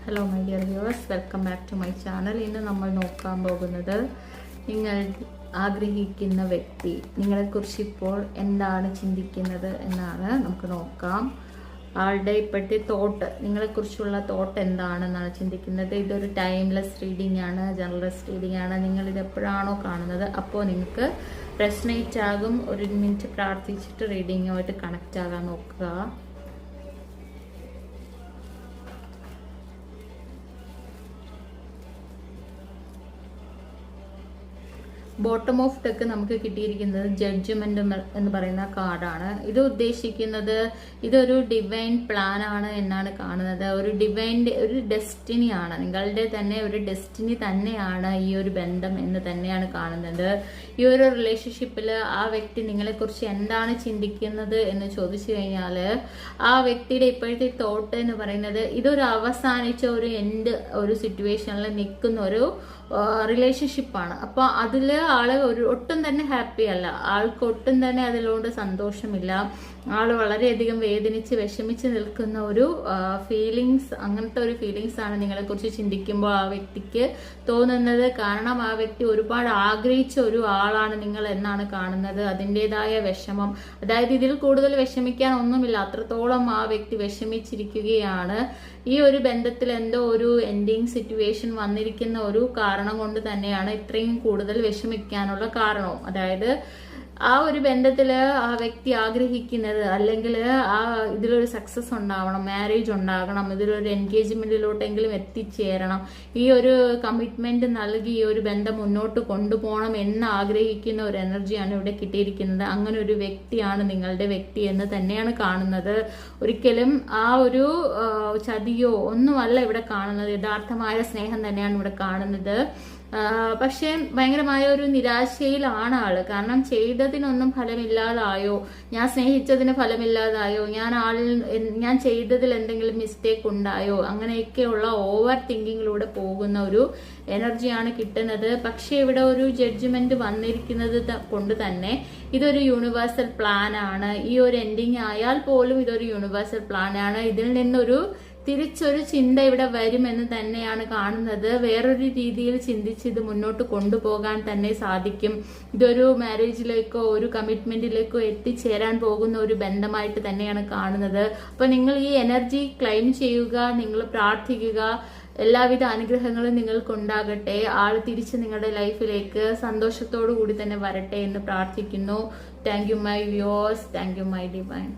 Hello my dear viewers, welcome back to my channel. ഇന്ന് നമ്മൾ നോക്കാൻ പോകുന്നത് നിങ്ങൾ ആഗ്രഹിക്കുന്ന വ്യക്തി നിങ്ങളെക്കുറിച്ച് ഇപ്പോൾ എന്താണ് ചിന്തിക്കുന്നത് എന്നാണ്. നമുക്ക് നോക്കാം. ആളുടെ ഇപ്പോഴത്തെ തോട്ട്, നിങ്ങളെക്കുറിച്ചുള്ള തോട്ട് എന്താണെന്നാണ് ചിന്തിക്കുന്നത്. ഇതൊരു ടൈംലെസ് റീഡിംഗ് ആണ്, ജനറലിസ്റ്റ് റീഡിംഗ് ആണ്. നിങ്ങളിത് എപ്പോഴാണോ കാണുന്നത് അപ്പോൾ നിങ്ങൾക്ക് റെസൊനേറ്റ് ആകും. ഒരു മിനിറ്റ് പ്രാർത്ഥിച്ചിട്ട് റീഡിങ്ങുമായിട്ട് കണക്റ്റ് ആകാൻ നോക്കുക. ബോട്ടം ഓഫ് ഡെക്ക് നമുക്ക് കിട്ടിയിരിക്കുന്നത് ജഡ്ജ്മെന്റ് എന്ന് പറയുന്ന കാർഡാണ്. ഇത് ഉദ്ദേശിക്കുന്നത് ഇതൊരു ഡിവൈൻ പ്ലാൻ ആണ് എന്നാണ് കാണുന്നത്. ഒരു ഡെസ്റ്റിനി ആണ്, നിങ്ങളുടെ തന്നെ ഒരു ഡെസ്റ്റിനി തന്നെയാണ് ഈ ഒരു ബന്ധം എന്ന് തന്നെയാണ് കാണുന്നത്. ഈ ഒരു റിലേഷൻഷിപ്പിൽ ആ വ്യക്തി നിങ്ങളെക്കുറിച്ച് എന്താണ് ചിന്തിക്കുന്നത് എന്ന് ചോദിച്ചു കഴിഞ്ഞാൽ ആ വ്യക്തിയുടെ ഇപ്പോഴത്തെ തോട്ട് എന്ന് പറയുന്നത് ഇതൊരു അവസാനിച്ച ഒരു എൻഡ് ഒരു സിറ്റുവേഷനിൽ നിൽക്കുന്ന ഒരു റിലേഷൻഷിപ്പാണ്. അപ്പോൾ അതിൽ ആള് ഒട്ടും തന്നെ ഹാപ്പി അല്ല, ആൾക്ക് ഒട്ടും തന്നെ അതിലോട്ട് സന്തോഷമില്ല. ആള് വളരെയധികം വേദനിച്ച് വിഷമിച്ച് നിൽക്കുന്ന ഒരു ഫീലിങ്സ്, അങ്ങനത്തെ ഒരു ഫീലിങ്സ് ആണ് നിങ്ങളെക്കുറിച്ച് ചിന്തിക്കുമ്പോൾ ആ വ്യക്തിക്ക് തോന്നുന്നത്. കാരണം ആ വ്യക്തി ഒരുപാട് ആഗ്രഹിച്ച ഒരു ആളാണ് നിങ്ങൾ എന്നാണ് കാണുന്നത്. അതിൻ്റെതായ വിഷമം, അതായത് ഇതിൽ കൂടുതൽ വിഷമിക്കാൻ ഒന്നുമില്ല, അത്രത്തോളം ആ വ്യക്തി വിഷമിച്ചിരിക്കുകയാണ്. ഈ ഒരു ബന്ധത്തിൽ എന്തോ ഒരു എൻഡിങ് സിറ്റുവേഷൻ വന്നിരിക്കുന്ന ഒരു കാരണം കൊണ്ട് തന്നെയാണ് ഇത്രയും കൂടുതൽ വിഷമിക്കാനുള്ള കാരണവും. അതായത് ആ ഒരു ബന്ധത്തിൽ ആ വ്യക്തി ആഗ്രഹിക്കുന്നത്, അല്ലെങ്കിൽ ഇതിലൊരു സക്സസ് ഉണ്ടാവണം, മാരേജ് ഉണ്ടാകണം, ഇതിലൊരു എൻഗേജ്മെന്റിലോട്ടെങ്കിലും എത്തിച്ചേരണം, ഈ ഒരു കമ്മിറ്റ്മെന്റ് നൽകി ഈ ഒരു ബന്ധം മുന്നോട്ട് കൊണ്ടുപോകണം എന്ന് ആഗ്രഹിക്കുന്ന ഒരു എനർജിയാണ് ഇവിടെ കിട്ടിയിരിക്കുന്നത്. അങ്ങനെ ഒരു വ്യക്തിയാണ് നിങ്ങളുടെ വ്യക്തി എന്ന് തന്നെയാണ് കാണുന്നത്. ഒരിക്കലും ആ ഒരു ചതിയോ ഒന്നുമല്ല ഇവിടെ കാണുന്നത്, യഥാർത്ഥമായ സ്നേഹം തന്നെയാണ് ഇവിടെ കാണുന്നത്. പക്ഷെ ഭയങ്കരമായ ഒരു നിരാശയിലാണ് ആള്. കാരണം ചെയ്തതിനൊന്നും ഫലമില്ലാതായോ, ഞാൻ സ്നേഹിച്ചതിന് ഫലമില്ലാതായോ, ഞാൻ ചെയ്തതിൽ എന്തെങ്കിലും മിസ്റ്റേക്ക് ഉണ്ടായോ, അങ്ങനെയൊക്കെയുള്ള ഓവർ തിങ്കിങ്ങിലൂടെ പോകുന്ന ഒരു എനർജിയാണ് കിട്ടുന്നത്. പക്ഷെ ഇവിടെ ഒരു ജഡ്ജ്മെന്റ് വന്നിരിക്കുന്നത് കൊണ്ട് തന്നെ ഇതൊരു യൂണിവേഴ്സൽ പ്ലാൻ ആണ്. ഈ ഒരു എൻഡിങ് ആയാൽ പോലും ഇതൊരു യൂണിവേഴ്സൽ പ്ലാൻ ആണ്. ഇതിൽ നിന്നൊരു തിരിച്ചൊരു ചിന്ത ഇവിടെ വരുമെന്ന് തന്നെയാണ് കാണുന്നത്. വേറൊരു രീതിയിൽ ചിന്തിച്ച് ഇത് മുന്നോട്ട് കൊണ്ടുപോകാൻ തന്നെ സാധിക്കും. ഇതൊരു മാരേജിലേക്കോ ഒരു കമ്മിറ്റ്മെന്റിലേക്കോ എത്തിച്ചേരാൻ പോകുന്ന ഒരു ബന്ധമായിട്ട് തന്നെയാണ് കാണുന്നത്. അപ്പൊ നിങ്ങൾ ഈ എനർജി ക്ലെയിം ചെയ്യുക, നിങ്ങൾ പ്രാർത്ഥിക്കുക, എല്ലാവിധ അനുഗ്രഹങ്ങളും നിങ്ങൾക്കുണ്ടാകട്ടെ. ആള് തിരിച്ച് നിങ്ങളുടെ ലൈഫിലേക്ക് സന്തോഷത്തോടു കൂടി തന്നെ വരട്ടെ എന്ന് പ്രാർത്ഥിക്കുന്നു. Thank you my viewers, thank you my divine.